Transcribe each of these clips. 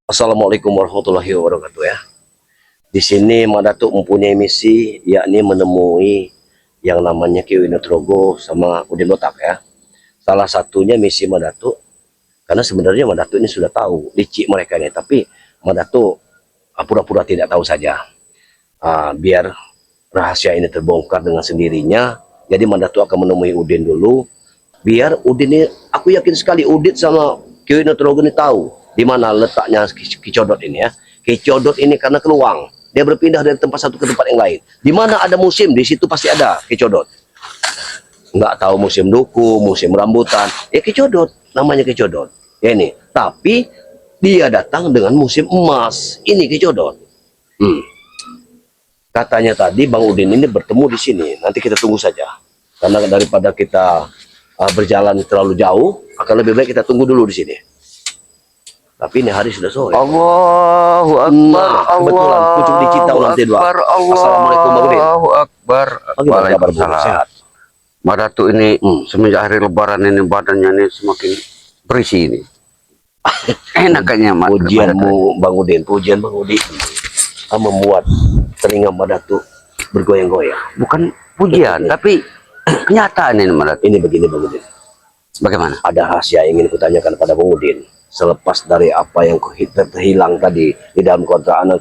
Assalamualaikum warahmatullahi wabarakatuh ya. Di sini Madatuk mempunyai misi yakni menemui yang namanya Ki Winutrogo sama Udin Botak ya. Salah satunya misi Madatuk karena sebenarnya Madatuk ini sudah tahu licik mereka ini, tapi Madatuk pura-pura tidak tahu saja. Biar rahasia ini terbongkar dengan sendirinya. Jadi Madatuk akan menemui Udin dulu. Biar Udin ini, aku yakin sekali Udin sama Ki Winutrogo ini tahu di mana letaknya Ki Codot ini ya. Ki Codot ini karena keluang, dia berpindah dari tempat satu ke tempat yang lain. Di mana ada musim, di situ pasti ada Ki Codot. Nggak tahu musim duku, musim rambutan, Ki Codot, namanya Ki Codot. Ya ini, tapi dia datang dengan musim emas. Ini Ki Codot. Katanya tadi Bang Udin ini bertemu di sini. Nanti kita tunggu saja. Karena daripada kita berjalan terlalu jauh, akan lebih baik kita tunggu dulu di sini. Tapi ini hari sudah sore. Allahu Akbar. Kebetulan pucuk di Citau lantai 2. Assalamualaikum Bang Udin. Allahu Akbar. Bagaimana kabar Bu? Sehat? Madatuk ini semenjak hari Lebaran ini badannya ini semakin berisi ini. Enak kayaknya Pujianmu Bang Udin, pujian Bang Udin membuat telinga Madatuk bergoyang-goyang. Bukan pujian, tapi kenyataan ini Madatuk. Ini begini Bang Udin. Bagaimana? Ada rahasia yang ingin kutanyakan pada Bang Udin. Selepas dari apa yang terhilang tadi di dalam kontrakan,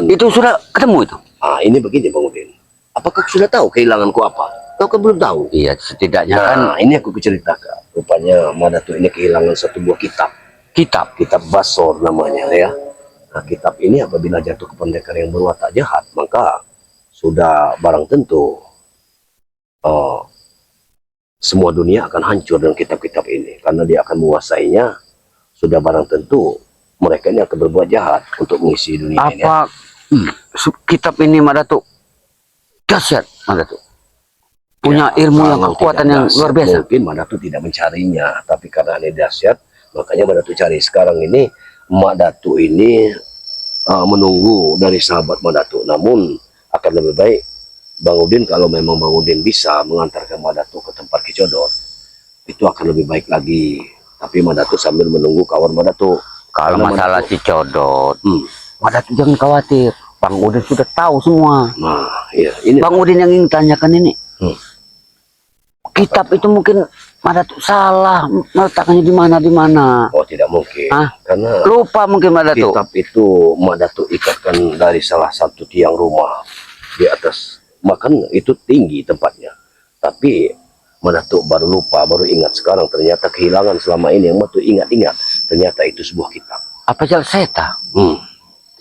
Itu sudah ketemu itu. Ini begini Bang Udin. Apakah sudah tahu kehilanganku apa? Kau kan belum tahu. Iya, setidaknya kan ini aku ceritakan. Rupanya Madatuk ini kehilangan satu buah kitab. Kitab Basor namanya ya. Nah, kitab ini apabila jatuh ke pendekar yang berwatak jahat, maka sudah barang tentu semua dunia akan hancur dengan kitab-kitab ini, karena dia akan menguasainya. Sudah barang tentu mereka ini akan berbuat jahat untuk mengisi dunia ini. apa kitab ini Madatuk dahsyat Madatuk. Punya ilmu yang kekuatan yang luar biasa. Mungkin Madatuk tidak mencarinya, tapi karena ini dahsyat, makanya Madatuk cari. Sekarang ini Madatuk ini menunggu dari sahabat Madatuk. Namun akan lebih baik Bang Udin, kalau memang Bang Udin bisa mengantarkan Madatuk ke tempat Ki Codot, itu akan lebih baik lagi. Tapi Madatuk sambil menunggu kawan Madatuk. Kalau masalah Ki Codot, Madatuk jangan khawatir. Bang Udin sudah tahu semua. Nah, iya, ini Bang Udin yang ingin tanyakan ini. Kitab itu mungkin Madatuk salah meletakkannya di mana. Oh, tidak mungkin. Karena lupa mungkin Madatuk. Kitab itu Madatuk ikatkan dari salah satu tiang rumah di atas. Makan itu tinggi tempatnya. Tapi Madatuk baru lupa, baru ingat sekarang. Ternyata kehilangan selama ini yang Madatuk ingat-ingat. Ternyata itu sebuah kitab. Apa jalan seta?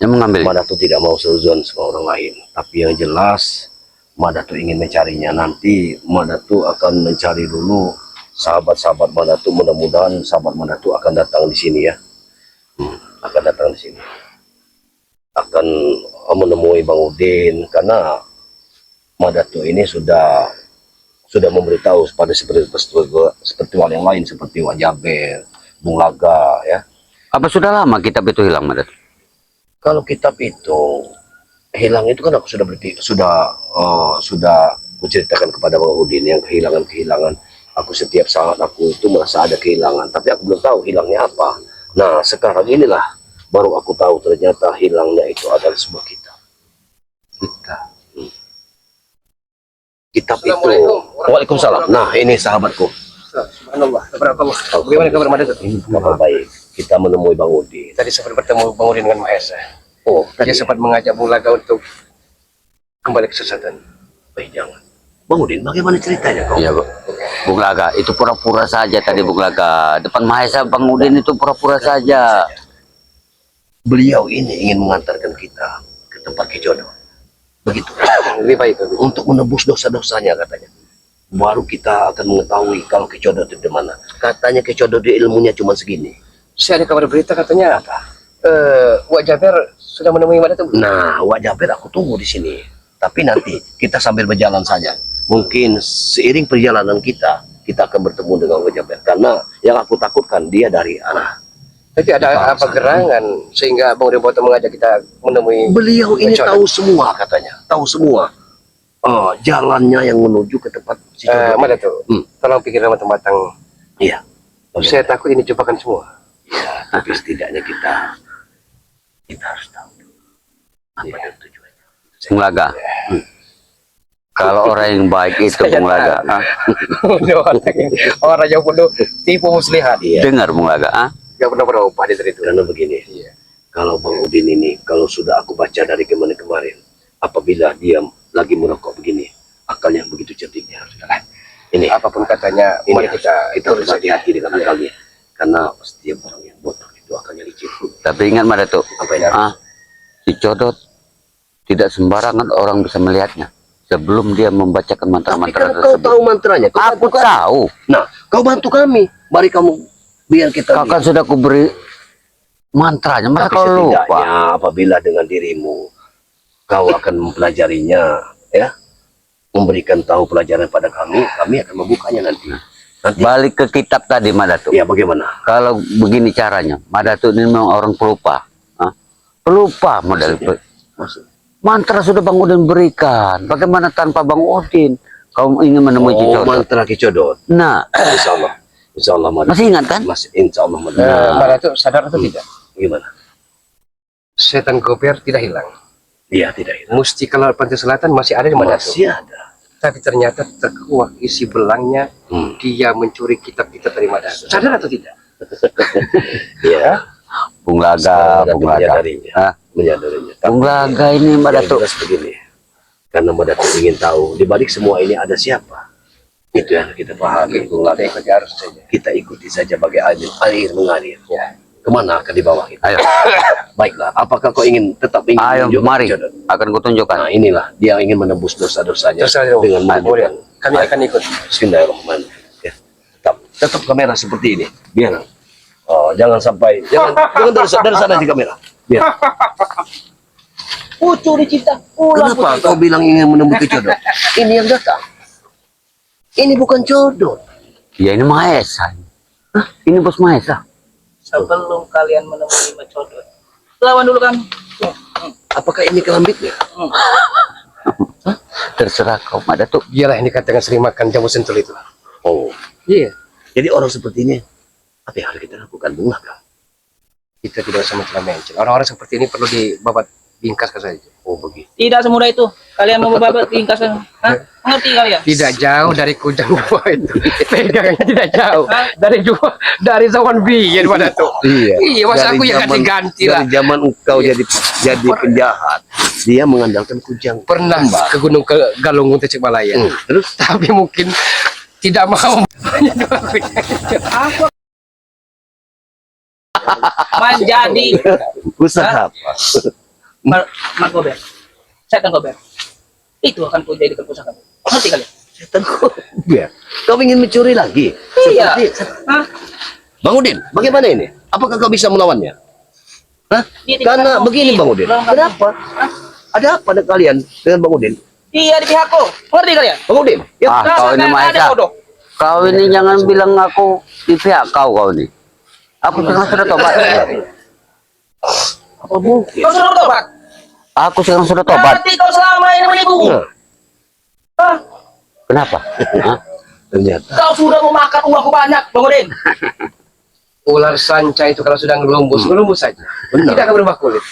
Yang mengambil. Madatuk tidak mau seuzon sama orang lain. Tapi yang jelas Madatuk ingin mencarinya. Nanti Madatuk akan mencari dulu sahabat-sahabat Madatuk. Mudah-mudahan sahabat Madatuk akan datang di sini ya. Akan datang di sini. Akan menemui Bang Udin, karena Madatuk ini sudah memberitahu pada seperti spiritual yang lain seperti Wak Jaber, Bung Laga ya. Apa sudah lama kitab itu hilang Madatuk? Kalau kitab itu hilang itu kan aku sudah kuceritakan kepada Bang Udin yang kehilangan. Aku setiap saat aku itu merasa ada kehilangan, tapi aku belum tahu hilangnya apa. Nah, sekarang inilah baru aku tahu ternyata hilangnya itu adalah sebuah kitab. Kitab itu. Waalaikumsalam. Nah, ini sahabatku. Subhanallah. Bagaimana kabar Madatuk? Kabar baik. Kita menemui Bang Udin. Tadi sempat bertemu Bang Udin dengan Mahesa. Oh, Dia sempat mengajak Bung Laga untuk kembali ke sesatan. baik, jangan. Bang Udin, bagaimana ceritanya kau? Iya, Bung Laga, itu pura-pura saja tadi Bung Laga. Depan Mahesa Bang Udin itu pura-pura saja. Beliau ini ingin mengantarkan kita ke tempat Ki Codot. Begitu. Lebih baik. Untuk menebus dosa-dosanya katanya. Baru kita akan mengetahui kalau Ki Codot itu di mana. Katanya Ki Codot ilmunya cuma segini. Saya ada kabar berita katanya Wak Jaber sudah menemui Madatuk. Nah, Wak Jaber aku tunggu di sini. Tapi nanti kita sambil berjalan saja. Mungkin seiring perjalanan kita akan bertemu dengan Wak Jaber. Karena yang aku takutkan dia dari arah. Jadi ada apa gerangan sehingga Bang Udin Botak mengajak kita menemui Beliau ini Codot? tahu semua katanya. Tahu semua. Jalannya yang menuju ke tempat si Codot. Madatuk, tolong pikirkan matang-matang. Iya. Saya takut ini jebakan semua. Ya, Tapi setidaknya kita harus tahu apa dan tujuannya. Bung Laga. Kalau orang yang baik itu Bung Laga. Orang yang penuh tipu muslihat. Iya. Dengar Bung Laga. Gak pernah berubah di situ. Karena begini, kalau Bang Udin ini, kalau sudah aku baca dari kemarin, apabila dia lagi merokok begini, akalnya begitu cerdiknya. Ini Apapun katanya, ini mari kita harus hati-hati dengan akalnya, karena setiap orang yang bodoh itu akalnya licin. Tapi ingat Madatuk, Apa yang harus? si Codot tidak sembarangan orang bisa melihatnya sebelum dia membacakan Tapi mantra-mantra kan kau tersebut. tahu mantranya, kau Aku bantu kami. tahu. Nah, kau bantu kami, mari kamu biar kita. Kau kan sudah kuberi mantranya, masa Tapi kau lupa? setidaknya apabila dengan dirimu kau akan mempelajarinya, ya, memberikan tahu pelajaran pada kami akan membukanya nanti. Nanti, Balik ke kitab tadi Madatuk. ya bagaimana? Kalau begini caranya, Madatuk ini memang orang pelupa. Hah? Pelupa model. Maksud? Mantra sudah Bang Udin berikan. Bagaimana tanpa Bang Udin? Kau ingin menemui Oh, Cicodot? mantra Kicodot. Nah, Insya Allah, Madu. masih ingat kan? Masih, insya Allah, Madu. Mana itu sadar atau tidak? Gimana? Setan goper tidak hilang. Iya, tidak itu. Mustika laut pantai selatan masih ada di mana itu? Masih ada. Tapi ternyata terkuak isi belangnya. Hmm. Dia mencuri kitab-kitab dari Madatu. Sadar atau tidak? Iya. Bung Laga, Sekarang Bung Madu Laga. menyadarinya. Hah? Menyadarinya. Bung Laga ini Yang Madatuk. jelas begini. Karena Madu ingin tahu di balik semua ini ada siapa. Itu yang kita pahami, Bung Laga. Kita ikuti arus saja. Kita ikuti saja bagai air mengalir. Ya. Kemana akan dibawa itu? Ayo, Baiklah. Apakah kau tetap ingin ayo, menunjukkan mari. Kicodot? Akan kutunjukkan. Nah, inilah dia ingin menebus dosa-dosanya Terserah dong. dengan Boleh. menunjukkan. Kami akan ikut. Bismillahirrahmanirrahim. Ya, tetap kamera seperti ini. Biar. Oh, jangan sampai jangan dari sana aja kamera. Biar. Curi cinta. Kenapa kau bilang ingin menemui jodoh? Ini yang datang. Ini bukan jodoh. Ya ini Mahesa. Hah? Ini bos Mahesa. Sebelum kalian menemui Macodot, lawan dulu kami. Apakah ini kelambitnya? Terserah kau Madatuk. Dialah yang dikatakan sering makan jamu sentul itu. Oh, Iya. jadi orang seperti ini apa yang harus kita lakukan, Bung Laga? Kita tidak usah mencela-mencela. Orang-orang seperti ini perlu dibabat bingkaskan saja. Oh, begitu. Tidak semudah itu. Kalian mau babat ringkasan. Hah? Mengerti kalian? Tidak jauh dari kujang gua itu. Pegangnya tidak jauh. Dari zaman biyen pada tuh. Iya, masa aku yang ganti-ganti lah. Dari zaman engkau jadi penjahat, dia mengandalkan kujang. Pernah ke Gunung Galunggung Tasikmalaya. Terus Tapi mungkin tidak mau. Menjadi usaha apa? Markober. Setan Kober. Itu akan ku jadikan pusaka. Mengerti kalian? Setan ya. Kau ingin mencuri lagi? Iya. Hah? Bang Udin, bagaimana ini? Apakah kau bisa melawannya? Hah? Dia tidak Karena akan begini mungkin. Bang Udin. Belum akan. Kenapa? Ada apa dengan kalian dengan Bang Udin? Iya di pihakku. Mengerti kalian? Bang Udin, ya. Ah, kau ini Ada Mahesa. bodoh. Kau ini jangan bilang aku di pihak kau ini. Aku sekarang sudah tobat. Apa mungkin? Kau sudah bertobat. Aku sekarang sudah tobat. Berarti kau selama ini menipuku. Nah, Hah? Kenapa? Hah? ternyata Kau sudah memakan uangku banyak, Bang Udin. Ular sanca itu kalau sudah ngelumbus saja. Benar. Tidak akan berubah kulit.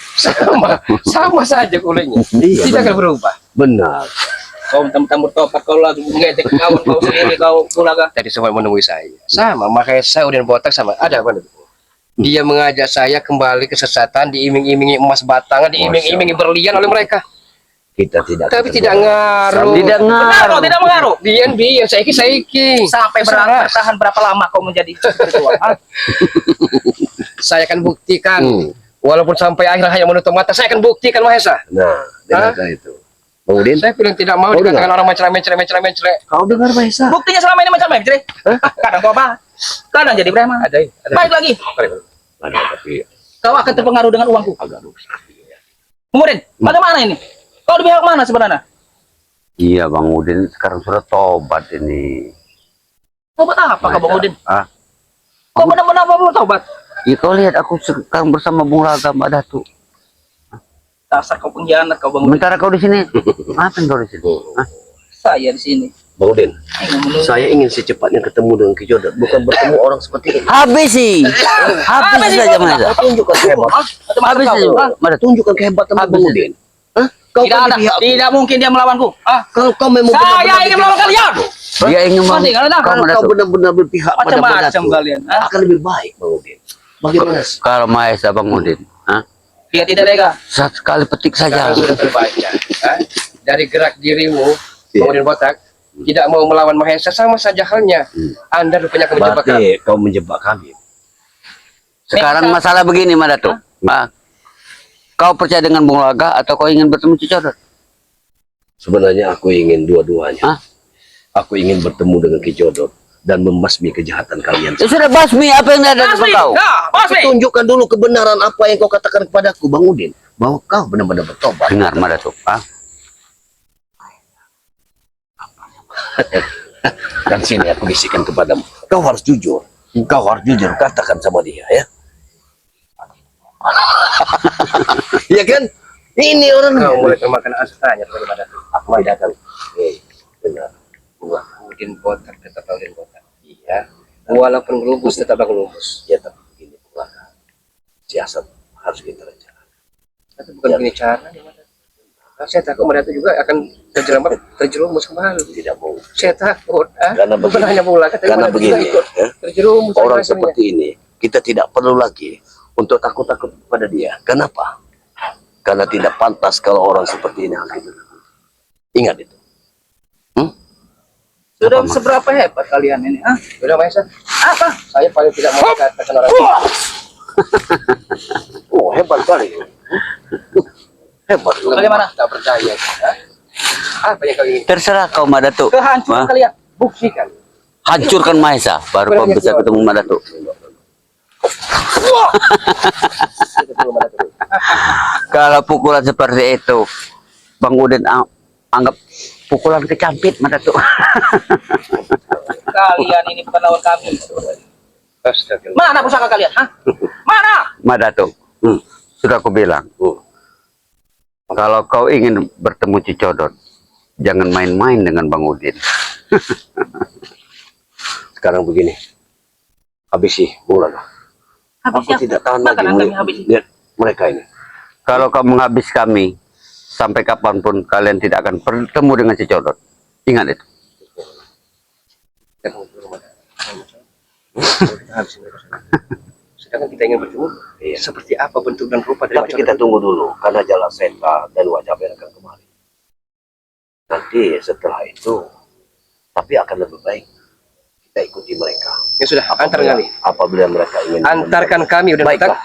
Sama saja kulitnya. Iya, Tidak benar. akan berubah. benar. Kau mentang-mentang bertobat, kau lagi mengejek kawan kau sendiri, kau Kulaga. Tadi semua menemui saya. Sama, makanya saya udah botak sama. Ada apa? Dia mengajak saya kembali ke sesatan, diiming-imingi emas batangan, diiming-imingi berlian oleh mereka. Kita tidak. Tapi akan tidak terbawa. ngaruh. Tidak Mengaruh, ngaruh. tidak mengaruh. Bian, saiki. Sampai Terserah. bertahan berapa lama kau menjadi spiritual? Hah? Saya akan buktikan. Hmm. Walaupun sampai akhir hayat menutup mata, saya akan buktikan Mahesa. Nah, dengarkan itu. Bang Udin, Saya bilang tidak mau Oh, dikatakan dengar. orang mencela. kau dengar Mahesa? Buktinya selama ini macam macam, kadang kau apa? Kadang jadi preman. Ada. Baik lagi, Ada, tapi kau akan terpengaruh dengan uangku. agak rusak. Kemudian, bagaimana ini? Kau di pihak mana sebenarnya? Iya Bang Udin sekarang sudah tobat ini. Tobat apa kau, Bang Udin? Ah, Kau benar-benar apa tobat? ya kau lihat aku sekarang bersama Bung Laga Mbak Datu. Dasar kau pengkhianat kau, Bang Udin. Sementara kau di sini, ngapain kau di sini? Hah? Saya di sini Bang Udin, saya ingin secepatnya ketemu dengan Ki Jodot, bukan bertemu orang seperti ini. Habis sih. Habis saja Mahesa. Tunjukkan kehebatan. Habis saja. Mahesa. Tunjukkan kehebatan Habis Bang saja. Udin. Hah? Kau Tidak kan ada. di pihak. Tidak mungkin dia melawanku. Kalau kau memang Saya benar-benar ingin melawan kalian. Dia ingin Pasti, kau kalau Kalau Madatuk. kau benar-benar berpihak pada Macam-macam Madatuk, kalian. akan lebih baik Bang Udin. Bagaimana? Kalau Mahesa Bang Udin, Dia tidak tega. sekali petik saja. Sekarang sudah terbaca. Dari gerak dirimu, Iya. kemudian botak, tidak mau melawan Mahesa, sama saja halnya. Anda rupanya akan menjebak kami. Berarti kau menjebak kami. Sekarang masalah begini Madatuk. Kau percaya dengan Bung Laga atau kau ingin bertemu Cicodot? Sebenarnya aku ingin dua-duanya. Hah? Aku ingin bertemu dengan Ki Jodot dan membasmi kejahatan kalian. Ya sudah basmi apa yang ada di Basmi. kau? Nah, Basmi. Tunjukkan dulu kebenaran apa yang kau katakan kepadaku, Bang Udin, bahwa kau benar-benar bertobat. Dengar Madatuk. Dan sini aku bisikan kepadamu, kau harus jujur. Kau harus jujur, katakan sama dia, ya. Iya kan? Ini orang Kau mulai termakan asatanya kepada aku tidak akan. Benar. Udin botak tetap Udin botak. Iya. Walaupun gelubus tetap gelubus. Ya tapi begini pula. Siasat harus kita rencanakan. Tapi bukan begini caranya. Saya takut mereka juga akan terjerumus kembali. Tidak mau. Saya takut. Karena Bukan begini. hanya bola, tapi Karena mereka juga begini, ikut ya. terjerumus. Orang rasanya. seperti ini kita tidak perlu lagi untuk takut-takut pada dia. Kenapa? Karena tidak pantas kalau orang seperti ini hakim. Ingat itu. Sudah seberapa hebat kalian ini? Sudah Mahesa, Apa? saya paling tidak mau dikatakan orang itu. Oh, hebat kali. Hebat. Bagaimana? Tak percaya. Apa yang kau ingin? Terserah kau Madatuk. Kehancuran kalian. Buktikan. Hancurkan Mahesa baru kau bisa ketemu Madatuk. Kalau pukulan seperti itu, Bang Udin anggap pukulan kecampit Madatuk. Kalian ini bukan lawan kami. Astagfirullah. Mana pusaka kalian? Mana? Madatuk, sudah aku bilang. Kalau kau ingin bertemu Cicodot, jangan main-main dengan Bang Udin. Sekarang begini. Habisi bola. Aku Habisnya. tidak tahan lagi Makanan kami habis. lihat mereka ini. Kalau kau menghabis kami, sampai kapanpun kalian tidak akan bertemu dengan Cicodot. Ingat itu. Sedangkan kita ingin bertemu, seperti apa bentuk dan rupa dari Tapi kita tunggu dulu karena jalan setan dan wajah merah akan kembali. Nanti setelah itu, tapi akan lebih baik kita ikuti mereka. Ya sudah, antar kami. Apabila mereka ingin Antarkan kami udah Baiklah. botak.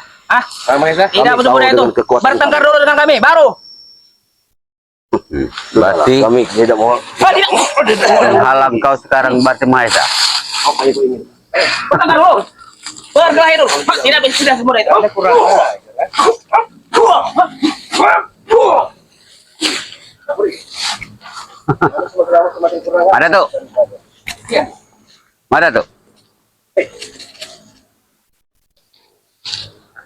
Mahesa. Tidak Kami betul tahu itu. dengan kekuatan Bertengkar dulu dengan kami, baru. Berarti kami tidak mau. menghalang kau sekarang berarti Mahesa. Apa yang kau ingin? Bertengkar dulu. Berkelahi dulu. Tidak sudah semudah itu. Ada kurang. Ada tuh. Ya. Ada tuh.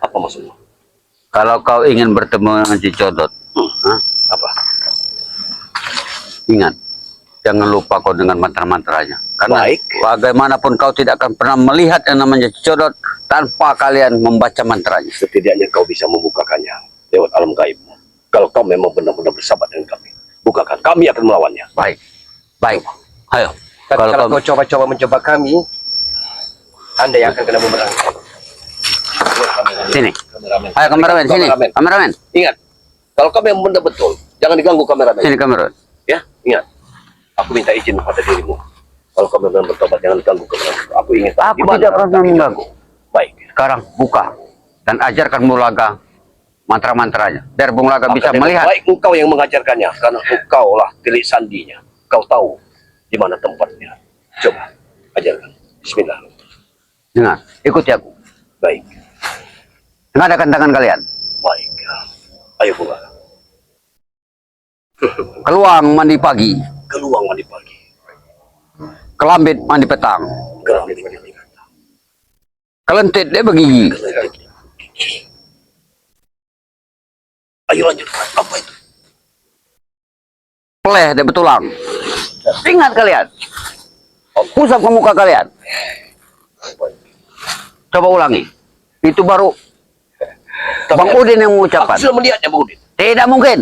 Apa maksudnya? Kalau kau ingin bertemu dengan Cicodot, Apa? ingat, jangan lupa kau dengan mantra-mantranya. Karena Baik. bagaimanapun kau tidak akan pernah melihat yang namanya Cicodot tanpa kalian membaca mantranya. Setidaknya kau bisa membukakannya lewat alam gaib. Kalau kau memang benar-benar bersahabat dengan kami, bukakan. Kami akan melawannya. Baik, baik. Ayo. Tapi Kalau kalau kau kau coba-coba mencoba kami, Anda yang akan kena bumerang. sini. Kameramen. Ayo kameramen sini. Kameramen. Kameramen. Ingat, kalau kau memang benar betul, jangan diganggu kameramen. Sini kameramen. Ya, ingat. Aku minta izin kepada dirimu. Kalau kau memang bertobat, jangan ganggu kameramen. Aku ingin tahu Aku di mana tidak letak pernah itu. mengganggu. Baik. Sekarang buka dan ajarkan Mulaga mantra-mantranya biar Bung Laga Maka bisa dengan melihat. baik engkau yang mengajarkannya, karena engkau lah tilik sandinya. Kau tahu di mana tempatnya. Coba ajarkan. Bismillah. Dengar, ikuti aku. Baik. Ngadakan tangan kalian. Baik. Ayo buka. Keluang mandi pagi, Keluang mandi pagi. kelambit mandi petang, Gerak di mana? kelentit dia begigi, Ayo lanjut. Apa itu? peleh dia betulang, Ingat kalian. Usap ke muka kalian. Coba ulangi. Itu baru Bang Udin yang mengucapkan. Aku sudah melihatnya, Bang Udin. Tidak mungkin.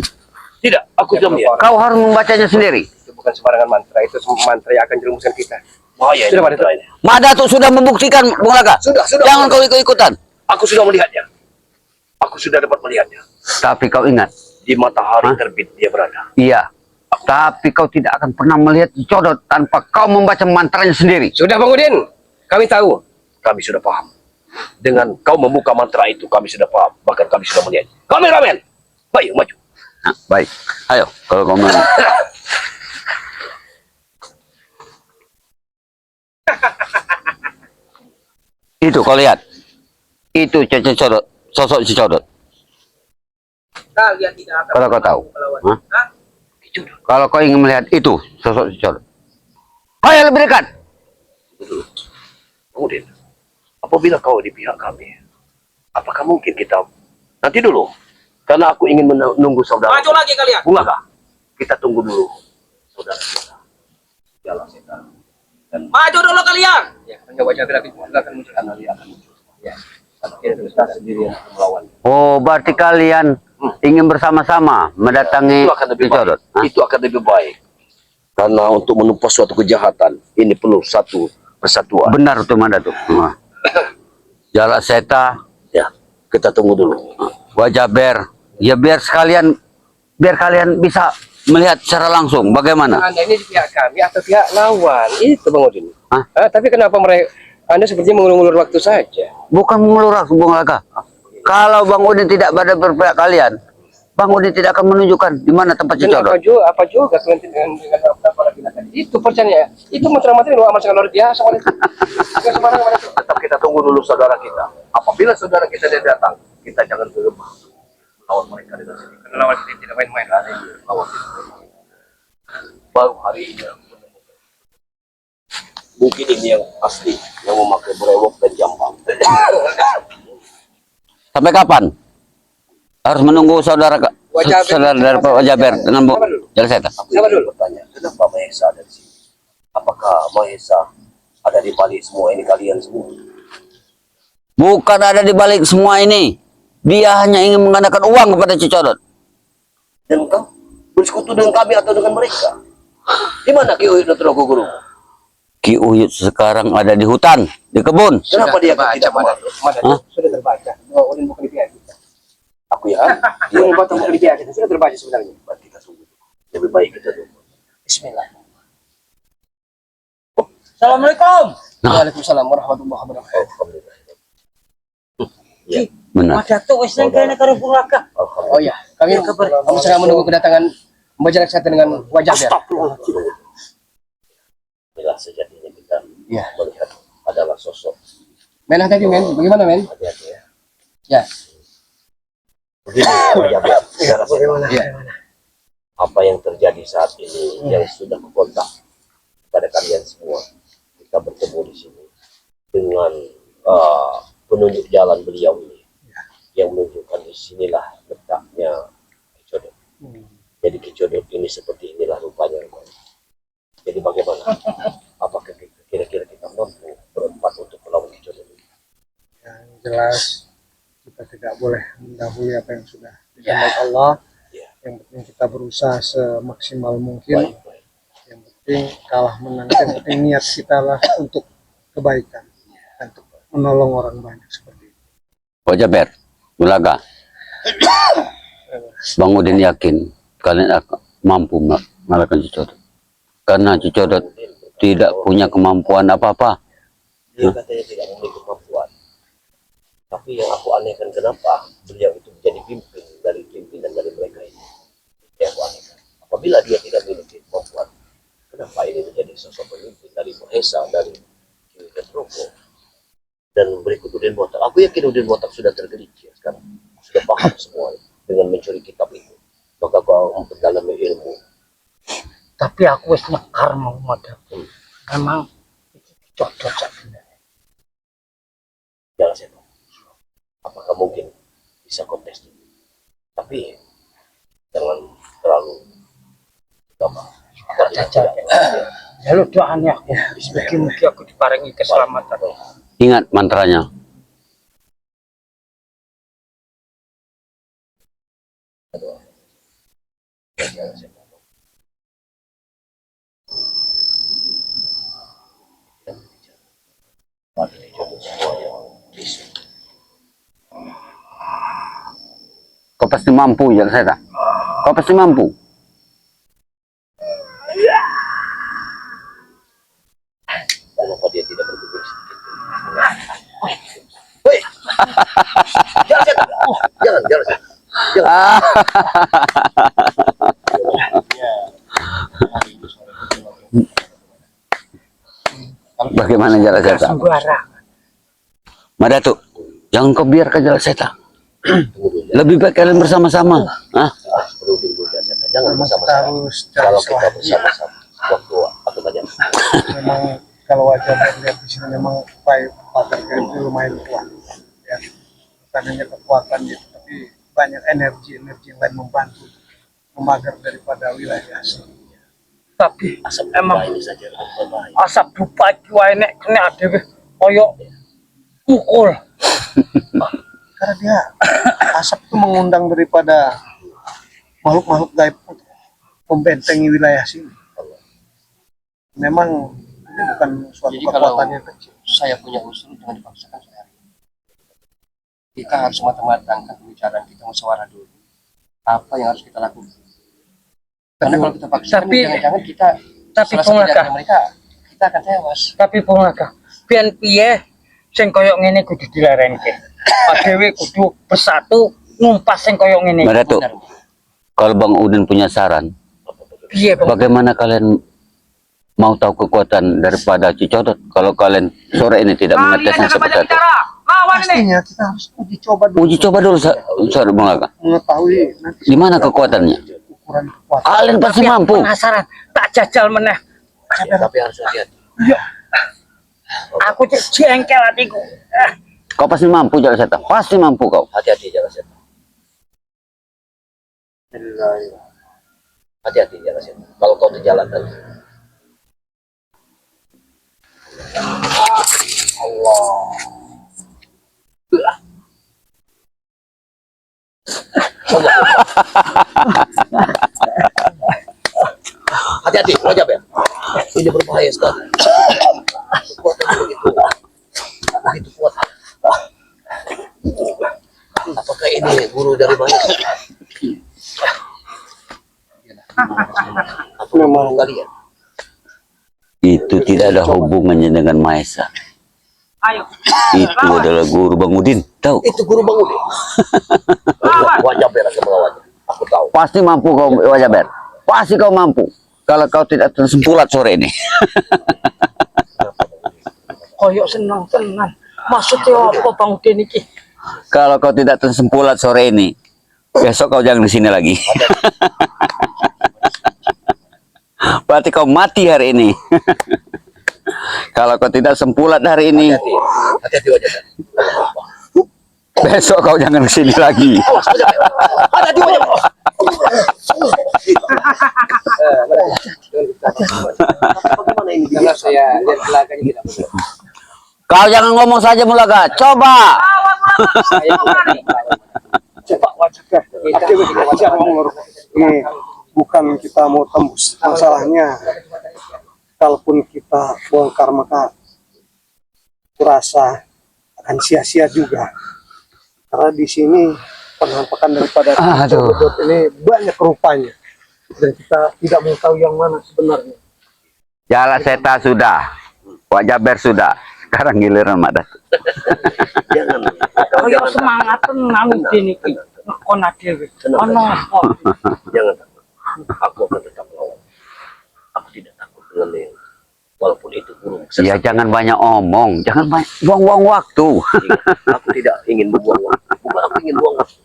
Tidak, aku sudah melihat. Kau harus membacanya sendiri. Itu bukan sembarangan mantra, itu mantra yang akan jerumuskan kita. Bahaya Sudah, ini Pak mantra ini. Madatuk sudah membuktikan, Bung Laga. Sudah. Jangan kau ikut-ikutan. Aku sudah melihatnya. Aku sudah dapat melihatnya. Tapi kau ingat. Di matahari terbit dia berada. Iya. Tapi kau tidak akan pernah melihat Cicodot tanpa kau membaca mantranya sendiri. Sudah Bang Udin, kami tahu. Kami sudah paham. Dengan kau membuka mantra itu, kami sudah paham. Bahkan kami sudah melihat. Kameramen, baik maju. Nah, baik. Ayo, kalau kau mau. Itu kau lihat. Itu Cicodot, sosok Cicodot. Kalian tidak akan Kalau kau tahu. melawan. Hah? Hah? Kalau kau ingin melihat itu sosok Cicodot. Ayo lebih dekat. Betul. Kemudian, apabila kau di pihak kami, apakah mungkin kita nanti dulu? Karena aku ingin menunggu saudara. Maju lagi kalian. Bunga, kita tunggu dulu saudara kita. Jalan kita. Maju dulu kalian. Ya, hanya wajah grafik akan muncul. Karena dia akan muncul. Ya. Kita terus sendiri yang melawan. Oh, berarti kalian ingin bersama-sama mendatangi Itu akan lebih Cicodot. baik. Hah? Itu akan lebih baik. Karena untuk menumpas suatu kejahatan, ini perlu satu persatuan. Benar tuh Madatuk. Jalak Seta, Ya, kita tunggu dulu. Wajah Ber. Ya biar kalian bisa melihat secara langsung bagaimana. Anda ini di pihak kami atau pihak lawan? Itu Bang Udin. Hah? Tapi kenapa Anda sepertinya mengulur-ulur waktu saja? Bukan mengulur waktu, Bung Laga. Kalau Bang Udin tidak berada berpihak kalian, Bang Udin tidak akan menunjukkan di mana tempat Dan Cicodot. apa juga dengan apa lagi itu percaya itu mantra-mantra luar sangat luar biasa. Bukan sembarangan itu. Tetap kita tunggu dulu saudara kita. Apabila saudara kita dia datang, kita jangan gegabah lawan mereka dengan sini. Karena lawan kita tidak main-main. Lawan kita. Baru hari ini aku menemukan. Mungkin ini yang asli yang memakai brewok dan jambang. Sampai kapan? Harus menunggu saudara Wajah Ber. dari Pak Wajah Ber dengan Bu Jalak Seta. Aku ingin bertanya, kenapa Mahesa ada di sini? Apakah Mahesa ada di balik semua ini kalian semua? Bukan ada di balik semua ini. Dia hanya ingin menggandakan uang kepada Cicodot. Dan kau bersekutu dengan kami atau dengan mereka? Di mana Ki Uyut Nutrogo Guru? Ki Uyut sekarang ada di hutan, di kebun. Kenapa dia terbaca, tidak Mana? kemana? Sudah terbaca. Oh, Udin bukan di pihak kita. Aku ya? Udin bukan di pihak kita. Sudah terbaca sebenarnya. Berarti kita tunggu. Lebih baik kita tunggu. Bismillah. Assalamualaikum. Waalaikumsalam warahmatullahi wabarakatuh. Alhamdulillah. Ya, Benar. Madatuk wis nang kene karo Bung Laga. Oh ya, kami sangat menunggu kedatangan Mbak Jalak Seta dengan wajah Ber. inilah sejatinya kita Ya. melihat adalah sosok Men tadi men, bagaimana men? hati-hati ya. Ya. Begini, ya, saudara saya. Ya. Apa yang terjadi saat ini yang sudah kukontak kepada kalian semua, kita bertemu di sini dengan penunjuk jalan beliau ini yang menunjukkan di sinilah letaknya Kicodot. Jadi Kicodot ini seperti inilah rupanya. Jadi bagaimana? Apakah kira-kira kita mampu berempat untuk melawan Kicodot ini? Yang jelas kita tidak boleh mendahului apa yang sudah dikehendaki Allah. Ya. Yang penting kita berusaha semaksimal mungkin. Baik. Yang penting kalah menang. Yang penting niat kita lah untuk kebaikan, untuk menolong orang banyak seperti itu. Wajah Ber, Bulaga. Bang Udin yakin kalian akan mampu mengalahkan Cicodot. Karena Cicodot tidak punya kemampuan apa-apa. Dia katanya tidak memiliki kemampuan. Tapi yang aku anehkan kenapa beliau itu menjadi pimpinan dari mereka ini. Yang aku anehkan. Apabila dia tidak memiliki kemampuan, kenapa ini menjadi sosok pemimpin dari Mahesa, dari Nutrogo, dan berikut Udin Botak. Aku yakin Udin Botak sudah tergelincir sekarang. Sudah paham semua dengan mencuri kitab itu. Maka kau memperdalami ilmu. Tapi aku wis nekar mau Madatuk. Memang itu cocok sebenarnya. Jangan saya tahu. Apakah mungkin bisa kontes dulu. Tapi jangan terlalu gampang. Lalu doanya aku, mugi-mugi aku diparingi keselamatan. Ingat mantranya. Kau pasti mampu, ya saya. Kau pasti mampu. Kenapa dia tidak berpikir sedikit? Hei, jangan setan. Jangan setan. Bagaimana jalan setan? Sembarang. Madatu, jangan kau biarkan jalan setan. Lebih baik kalian bersama-sama. Hah? Perlu dulu ya setan. Jangan Memang kita bersama-sama. harus cari Kalau kita selain. bersama-sama, waktu atau banyak. Memang kalau wajah lihat di sini memang upaya pagar itu lumayan kuat. Ya, bukan hanya kekuatan gitu, tapi banyak energi-energi yang lain membantu memagar daripada wilayah asli. Tapi Asap emang ini saja berbahaya. asap bupati wae nek kena dhewe koyo mukul. Karena dia asap itu mengundang daripada makhluk-makhluk gaib untuk membentengi wilayah sini. Memang ini bukan suatu Jadi kalau kekuatan yang kecil. saya punya usul, jangan dipaksakan saya. Kita harus matang-matangkan pembicaraan kita, musyawarah dulu. Apa yang harus kita lakukan? Karena kalau kita paksakan, Tapi- jangan-jangan kita tapi salah satu Bung Laka. dari mereka, kita akan tewas. Tapi Bung Laka, pian piye sing koyo ngene kudu dilarenke. Dhewe kudu bersatu ngumpas sing koyo ngene. Madatu, Benar. kalau Bang Udin punya saran, Piye, Bang? bagaimana kalian mau tahu kekuatan daripada Cicodot kalau kalian sore ini tidak mengetesnya seperti itu? Pastinya kita harus uji coba dulu Uji coba dulu, Saudara Bang Laka. mengetahui nanti Di mana kekuatannya? ukuran kekuatan. Kalian pasti Tapi aku mampu. penasaran, tak jajal meneh. Ya, tapi harus hati-hati. Aku cek jengkel hatiku. Kau pasti mampu jalan setan. Pasti mampu kau. Hati-hati jangan setan. Hati-hati jangan setan. Kalau kau di jalan nanti. Hati-hati, wajib ya. Ini berbahaya sekali. Kekuatan begitu, begitu kuat. Apakah ini guru dari mana? Aku memang kalian. Itu tidak ada hubungannya dengan Maesa. Ayo. Itu adalah guru Bang Udin. Tahu? Itu guru Bang Udin. Wajah beres melawannya. Aku tahu. Pasti mampu kau Wajaber. Pasti kau mampu. Kalau kau tidak tersempulat sore ini. Koyo seneng tenan. Maksudnya apa Bang Udin iki? Kalau kau tidak tersempulat sore ini, besok kau jangan di sini lagi. Berarti kau mati hari ini. Kalau kau tidak sempulat hari ini, Hati-hati. Hati-hati wajah. besok kau jangan di sini lagi. Awas wajah. Hati-hati wajah. Bagaimana ini? Karena saya lihat belakangnya tidak benar. Kau jangan ngomong saja Mulaga. Coba. Saya bukan Coba wajah ini bukan kita mau tembus. Masalahnya kalaupun kita bongkar maka kurasa akan sia-sia juga. Karena di sini penampakan daripada Aduh. Cicodot ini banyak rupanya dan kita tidak mengetahui yang mana sebenarnya. Jala Seta sudah. Wajaber sudah. Sekarang giliran Madat. Jangan. Koyo semangat tenan Udin iki. Ngekon dhewe. Ono apa? Jangan takut. Aku akan tetap melawan. Aku tidak takut dengan yang walaupun itu burung. Ya jangan banyak omong. Jangan banyak buang-buang waktu. Aku tidak ingin membuang waktu. Bukan aku ingin buang waktu.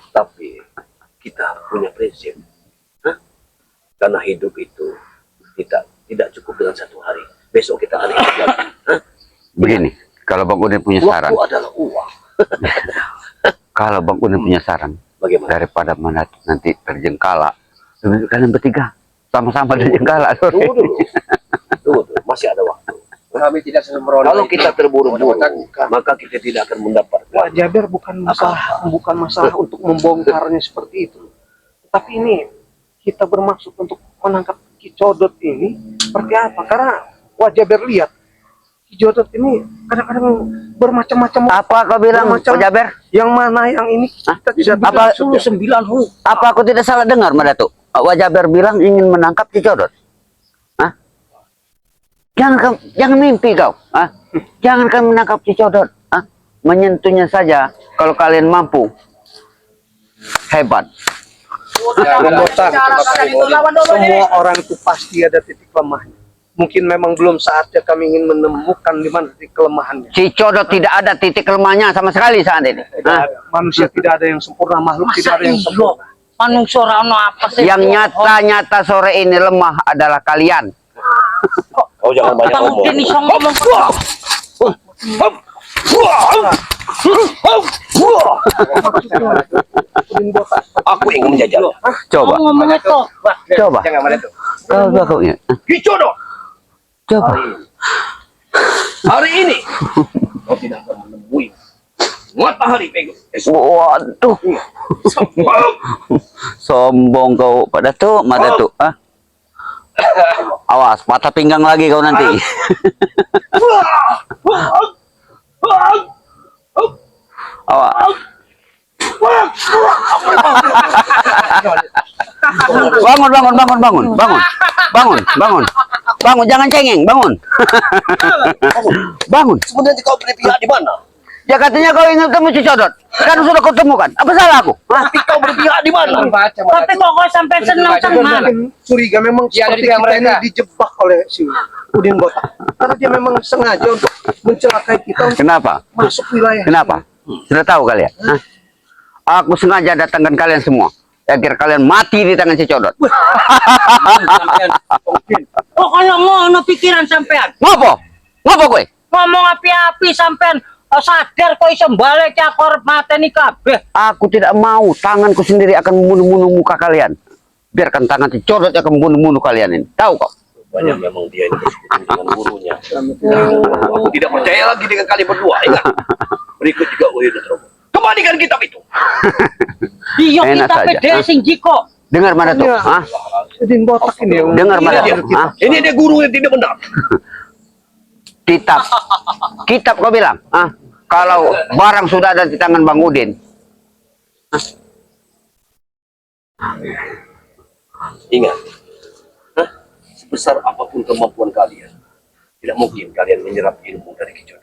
Tapi kita punya prinsip. Hah? Karena hidup itu tidak cukup dengan satu hari. Besok kita ada hidup lagi. Hah? Begini. Kalau Bang Udin punya saran. Waktu adalah uang. Kalau Bang Udin punya saran. Bagaimana? Daripada Madat nanti terjengkala. Lebih baik kalian bertiga. sama-sama dengan Jenggala sore. Tunggu dulu. Tunggu dulu, masih ada waktu. Kami tidak sembrono. Kalau kita terburu-buru, maka kita tidak akan mendapatkan. Wah, Jaber bukan masalah untuk membongkarnya seperti itu. Tapi ini kita bermaksud untuk menangkap Ki Codot ini seperti apa? Karena wah Jaber lihat Ki Codot ini kadang-kadang bermacam-macam. Apa kau bilang, Bermacam- Ko Jaber? Yang mana yang ini kita tidak Apa- bisa. 9 Apa aku tidak salah dengar, Madatuk? Wajaber bilang ingin menangkap Ki Codot. Hah? Jangan mimpi kau. Hah? Jangan kau menangkap Ki Codot. Hah? Menyentuhnya saja kalau kalian mampu. Hebat. Semua orang itu pasti ada titik lemahnya. Mungkin memang belum saatnya kami ingin menemukan di mana titik kelemahannya. Si Codot tidak ada titik lemahnya sama sekali saat ini. Tidak Hah? ada. Manusia tidak ada yang sempurna, makhluk tidak ada yang sempurna. manusia ono apa sih? Yang nyata-nyata sore ini lemah adalah kalian. Kau jangan banyak Bang ngomong. Udin iso ngomong. Aku ingin menjajal. Coba. Kau ngomongnya tuh. Coba. Jangan mana tuh. Kau ingat. Ki Codot, Coba. hari ini kau tidak akan menemui matahari pego. Waduh. Sombong kau, Pak Datuk, Mak Datuk. Ah. Awas, patah pinggang lagi kau nanti. Awas. Bangun, jangan cengeng, bangun. Bangun. Sebenarnya kau berpihak di mana? Ya katanya kau ingin ketemu si Codot. Kan sudah kau temukan. Apa salah aku? Hah? Tapi kau berpihak di mana? Baca Tapi kok kau sampai senang senang? Curiga memang Dia ada seperti di pihak kita ini mereka. dijebak oleh si Udin Botak. Karena dia memang sengaja untuk mencelakai kita untuk Kenapa? masuk wilayah. Kenapa? Sudah tahu kalian? Hah? Aku sengaja datangkan kalian semua agar kalian mati di tangan si Codot. Pokoknya ngono pikiran sampean. Ngopo? Ngopo gue? Ngomong api-api sampean sadar kok iso balik cakor mateni kabeh. Aku tidak mau tanganku sendiri akan membunuh-bunuh muka kalian. Biarkan tangan si Codot yang akan membunuh-bunuh kalian ini. Tahu kau? Banyak memang dia ini bersekutu dengan gurunya. Aku tidak percaya lagi dengan kalian berdua. Ingat. Berikut juga Uyuda Trogo. Kembalikan kitab itu. Iya Enak kita saja, pede ah. sing jiko. Dengar mana tuh? Iya. Hah? Udin Botak ini yang Dengar mana Ini tuh? dia. Hah? Ini dia guru yang tidak benar. Kitab. Kitab kau bilang. Hah? Kalau barang sudah ada di tangan Bang Udin. Ingat. Hah? Sebesar apapun kemampuan kalian, tidak mungkin kalian menyerap ilmu dari Ki Codot.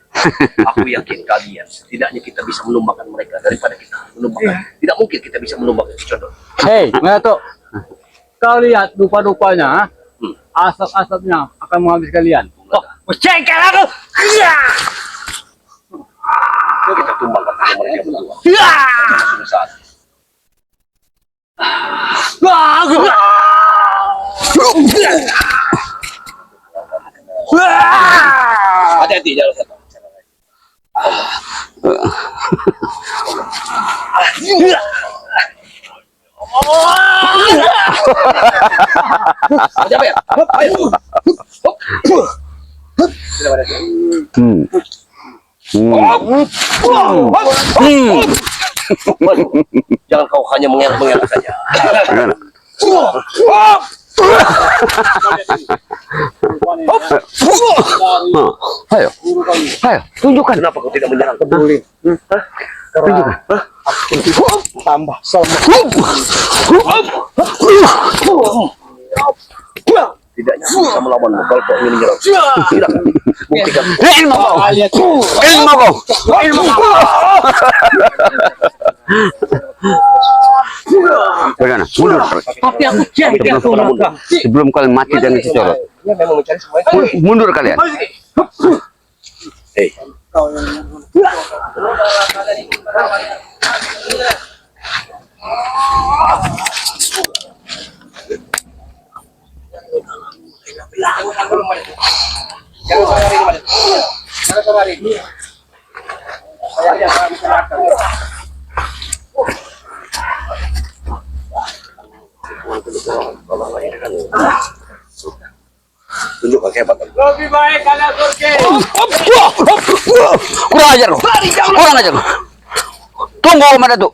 Aku yakin kalian setidaknya kita bisa menumbangkan mereka daripada kita menumbangkan. Tidak mungkin kita bisa menumbangkan Ki Codot. Hei, Meto, kau lihat dupa-dupanya, asap-asapnya akan menghabis kalian. Kok cengkel aku. Iya. Kita tumbangkan saja mereka berdua. Iya. Sudah saat. Hati-hati jangan satu. Siapa ya? Ayo. Hmm. Jangan kau hanya mengelak-mengelak saja. Ayo. Ayo, tunjukkan. Kenapa kau tidak menyerang? peduli. Karena tambah sama. Tidaknya aku bisa melawanmu kalau kau ingin menyerang. Tidak. Buktikan. Ilmu kau. Ilmu kau. Ilmu kau. Bagaimana? Mundur. Tapi aku jengkel Sebelum kalian mati dengan si Codot. Dia memang mencari semuanya. Mundur kalian. Hei, Jangan sore hari ini, Mas. Jangan sore hari ini. Saya lihat orang masyarakat. kalau lagi dengan Lebih baik kalian pergi. Kurang ajar lo. Kurang ajar lo. Tunggu, Mada tuh.